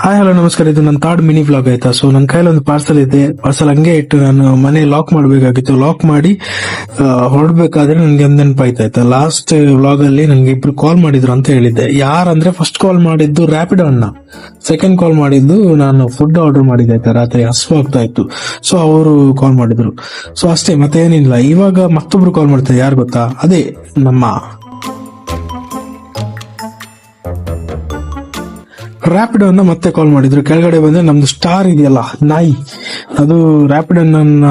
Hi hello ನಮಸ್ಕಾರ. ಇದು ನನ್ನ ಥರ್ಡ್ ಮಿನಿ ವ್ಲಾಗ್ ಆಯ್ತಾ. ಸೊ ನನ್ನ ಕೈಯಲ್ಲಿ ಒಂದು ಪಾರ್ಸಲ್ ಇದೆ. ಪಾರ್ಸಲ್ ಹಂಗೆ ಇಟ್ಟು ನಾನು ಮನೆ ಲಾಕ್ ಮಾಡಬೇಕಾಗಿತ್ತು. ಲಾಕ್ ಮಾಡಿ ಹೊರಡ್ಬೇಕಾದ್ರೆ ನನ್ಗೆ ಒಂದು ನೆನಪಾಯ್ತಾಯ್ತಾ. ಲಾಸ್ಟ್ ವ್ಲಾಗ್ ಅಲ್ಲಿ ನನ್ಗೆ ಇಬ್ರು ಕಾಲ್ ಮಾಡಿದ್ರು ಅಂತ ಹೇಳಿದ್ದೆ. ಯಾರಂದ್ರೆ ಫಸ್ಟ್ ಕಾಲ್ ಮಾಡಿದ್ದು ರ್ಯಾಪಿಡೋ ಅಣ್ಣ, ಸೆಕೆಂಡ್ ಕಾಲ್ ಮಾಡಿದ್ದು ನಾನು ಫುಡ್ ಆರ್ಡರ್ ಮಾಡಿದ್ದಾಯ್ತಾ. ರಾತ್ರಿ ಹಸುವಾಗ್ತಾ ಇತ್ತು, ಸೊ ಅವರು ಕಾಲ್ ಮಾಡಿದ್ರು. ಸೊ ಅಷ್ಟೇ, ಮತ್ತೆ ಏನಿಲ್ಲ. ಇವಾಗ ಮತ್ತೊಬ್ರು ಕಾಲ್ ಮಾಡ್ತಾರೆ. ಯಾರು ಗೊತ್ತಾ? ಅದೇ ನಮ್ಮ ರ್ಯಾಪಿಡೋ ಅನ್ನ ಮತ್ತೆ ಕಾಲ್ ಮಾಡಿದ್ರು. ಕೆಳಗಡೆ ಬಂದ್ರೆ ನಮ್ದು ಸ್ಟಾರ್ ಇದೆಯಲ್ಲ, ನಾಯಿ, ಅದು ರ್ಯಾಪಿಡೋ ನನ್ನ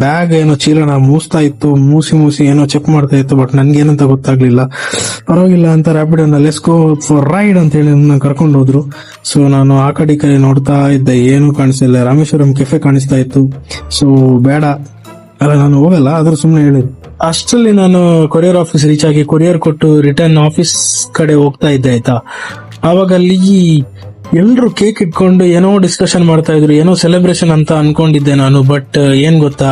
ಬ್ಯಾಗ್ ಏನೋ ಚೀಲನ ಮೂಸ್ತಾ ಇತ್ತು. ಮೂಸಿ ಏನೋ ಚೆಕ್ ಮಾಡ್ತಾ ಇತ್ತು, ಬಟ್ ನನ್ಗೆ ಏನಂತ ಗೊತ್ತಾಗ್ಲಿಲ್ಲ. ಪರವಾಗಿಲ್ಲ ಅಂತ Rapido let's go for ride ಅಂತ ಹೇಳಿ ನನ್ನ ಕರ್ಕೊಂಡು ಹೋದ್ರು. ಸೊ ನಾನು ಆ ಕಡೆ ನೋಡ್ತಾ ಇದ್ದೆ, ಏನು ಕಾಣಿಸ್ತಿಲ್ಲ. ರಾಮೇಶ್ವರಂ ಕೆಫೆ ಕಾಣಿಸ್ತಾ ಇತ್ತು. ಸೊ ಬೇಡ ಅಲ್ಲ, ನಾನು ಹೋಗಲ್ಲ, ಆದ್ರೂ ಸುಮ್ನೆ ಹೇಳಿದ್ರು. ಅಷ್ಟರಲ್ಲಿ ನಾನು ಕೊರಿಯರ್ ಆಫೀಸ್ ರೀಚ್ ಆಗಿ ಕೊರಿಯರ್ ಕೊಟ್ಟು ರಿಟರ್ನ್ ಆಫೀಸ್ ಕಡೆ ಹೋಗ್ತಾ ಇದ್ದೆ ಆಯ್ತಾ. ಆವಾಗ ಅಲ್ಲಿ ಎಲ್ರು ಕೇಕ್ ಇಟ್ಕೊಂಡು ಏನೋ ಡಿಸ್ಕಷನ್ ಮಾಡ್ತಾ ಇದ್ರು, ಏನೋ ಸೆಲೆಬ್ರೇಷನ್ ಅಂತ ಅನ್ಕೊಂಡಿದ್ದೆ ನಾನು. ಬಟ್ ಏನ್ ಗೊತ್ತಾ,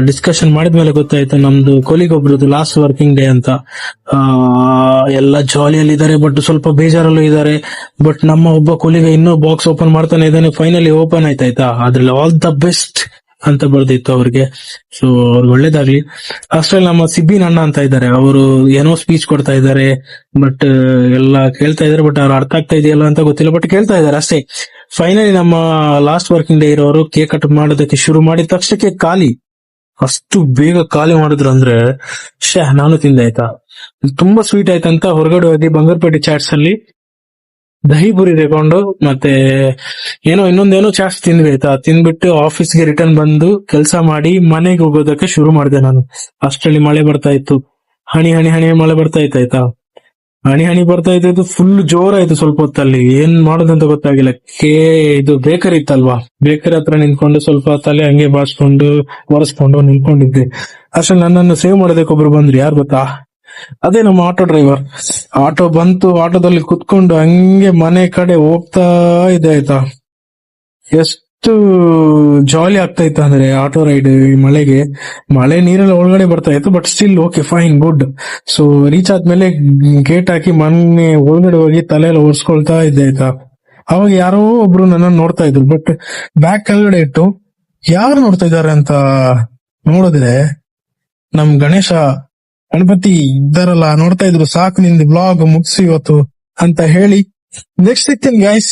ಡಿಸ್ಕಷನ್ ಮಾಡಿದ್ಮೇಲೆ ಗೊತ್ತಾಯ್ತು ನಮ್ದು ಕೊಲಿಗ್ ಒಬ್ರದ್ದು ಲಾಸ್ಟ್ ವರ್ಕಿಂಗ್ ಡೇ ಅಂತ. ಎಲ್ಲ ಜಾಲಿಯಲ್ಲಿ ಇದಾರೆ, ಬಟ್ ಸ್ವಲ್ಪ ಬೇಜಾರಲ್ಲೂ ಇದಾರೆ. ಬಟ್ ನಮ್ಮ ಒಬ್ಬ ಕೊಲಿಗ ಇನ್ನೂ ಬಾಕ್ಸ್ ಓಪನ್ ಮಾಡ್ತಾನೆ ಇದ್ದಾನೆ. ಫೈನಲಿ ಓಪನ್ ಆಯ್ತಾಯ್ತಾ. ಅದ್ರಲ್ಲಿ ಆಲ್ ದ ಬೆಸ್ಟ್ ಅಂತ ಬರ್ದಿತ್ತು ಅವ್ರಿಗೆ. ಸೊ ಅವ್ರಿಗೆ ಒಳ್ಳೇದಾಗ್ಲಿ. ಅಷ್ಟ್ರಲ್ಲಿ ನಮ್ಮ ಸಿಬ್ಬಿನ್ ಅಣ್ಣ ಅಂತ ಇದ್ದಾರೆ, ಅವರು ಏನೋ ಸ್ಪೀಚ್ ಕೊಡ್ತಾ ಇದ್ದಾರೆ. ಬಟ್ ಎಲ್ಲ ಕೇಳ್ತಾ ಇದಾರೆ, ಬಟ್ ಅವ್ರು ಅರ್ಥ ಆಗ್ತಾ ಇದೆಯಲ್ಲ ಅಂತ ಗೊತ್ತಿಲ್ಲ, ಬಟ್ ಕೇಳ್ತಾ ಇದಾರೆ ಅಷ್ಟೇ. ಫೈನಲಿ ನಮ್ಮ ಲಾಸ್ಟ್ ವರ್ಕಿಂಗ್ ಡೇ ಇರೋರು ಕೇಕ್ ಕಟ್ ಮಾಡೋದಕ್ಕೆ ಶುರು ಮಾಡಿದ ತಕ್ಷಣಕ್ಕೆ ಖಾಲಿ. ಅಷ್ಟು ಬೇಗ ಖಾಲಿ ಮಾಡಿದ್ರು ಅಂದ್ರೆ ನಾನು ತಿಂದೆ ಆಯ್ತಾ. ತುಂಬಾ ಸ್ವೀಟ್ ಆಯ್ತಂತ ಹೊರಗಡೆ ಹೋಗಿ ಬಂಗಾರಪೇಟೆ ಚಾಟ್ಸ್ ಅಲ್ಲಿ ದಹಿ ಪುರಿ ತಗೊಂಡು ಮತ್ತೆ ಇನ್ನೊಂದೇನೋ ಚಾಟ್ಸ್ ತಿಂದ್ವಿ ಆಯ್ತಾ. ತಿಂದ್ಬಿಟ್ಟು ಆಫೀಸ್ಗೆ ರಿಟರ್ನ್ ಬಂದು ಕೆಲಸ ಮಾಡಿ ಮನೆಗೆ ಹೋಗೋದಕ್ಕೆ ಶುರು ಮಾಡಿದೆ ನಾನು. ಅಷ್ಟರಲ್ಲಿ ಮಳೆ ಬರ್ತಾ ಇತ್ತು, ಹನಿ ಹನಿ ಹನಿ ಮಳೆ ಬರ್ತಾ ಇತ್ತು ಆಯ್ತಾ. ಹನಿ ಬರ್ತಾ ಇತ್ತು, ಫುಲ್ ಜೋರಾಯ್ತು. ಸ್ವಲ್ಪ ಹೊತ್ತಲ್ಲಿ ಏನ್ ಮಾಡೋದಂತ ಗೊತ್ತಾಗಿಲ್ಲ. ಇದು ಬೇಕರಿ ಇತ್ತಲ್ವಾ, ಬೇಕರಿ ಹತ್ರ ನಿಂತ್ಕೊಂಡು ಸ್ವಲ್ಪ ತಲೆ ಹಂಗೆ ಬಾಚ್ಕೊಂಡು ಒರೆಸ್ಕೊಂಡು ನಿಂತ್ಕೊಂಡಿದ್ದೆ. ಅಷ್ಟ್ರಲ್ಲಿ ನನ್ನನ್ನು ಸೇವ್ ಮಾಡೋದಕ್ಕೆ ಒಬ್ರು ಬಂದ್ರು. ಯಾರು ಗೊತ್ತಾ? ಅದೇ ನಮ್ಮ ಆಟೋ ಡ್ರೈವರ್. ಆಟೋ ಬಂತು, ಆಟೋದಲ್ಲಿ ಕುತ್ಕೊಂಡು ಹಂಗೆ ಮನೆ ಕಡೆ ಹೋಗ್ತಾ ಇದೆ ಆಯ್ತಾ. ಎಷ್ಟು ಜಾಲಿ ಆಗ್ತಾ ಇತ್ತು ಅಂದ್ರೆ ಆಟೋ ರೈಡ್ ಈ ಮಳೆಗೆ. ಮಳೆ ನೀರೆಲ್ಲ ಒಳಗಡೆ ಬರ್ತಾ ಇತ್ತು, but still okay fine good. So reach ಆದ್ಮೇಲೆ ಗೇಟ್ ಹಾಕಿ ಮನೆ ಒಳಗಡೆ ಹೋಗಿ ತಲೆ ಎಲ್ಲ ಒರೆಸ್ಕೊಳ್ತಾ ಇದ್ದೆ ಆಯ್ತಾ. ಅವಾಗ ಯಾರೋ ಒಬ್ರು ನನ್ನ ನೋಡ್ತಾ ಇದ್ರು, ಬಟ್ ಬ್ಯಾಗ್ ಕೆಳಗಡೆ ಇಟ್ಟು ಯಾರು ನೋಡ್ತಾ ಇದ್ದಾರೆ ಅಂತ ನೋಡಿದ್ರೆ ನಮ್ ಗಣಪತಿ ಇದ್ದಾರಲ್ಲ ನೋಡ್ತಾ ಇದ್ರು. ಸಾಕು ನಿಂದು ಬ್ಲಾಗ್ ಮುಗಿಸಿ ಇವತ್ತು ಅಂತ ಹೇಳಿ ನೆಕ್ಸ್ಟ್ ಸಿಗ್ತೀನಿ ಗೈಸ್.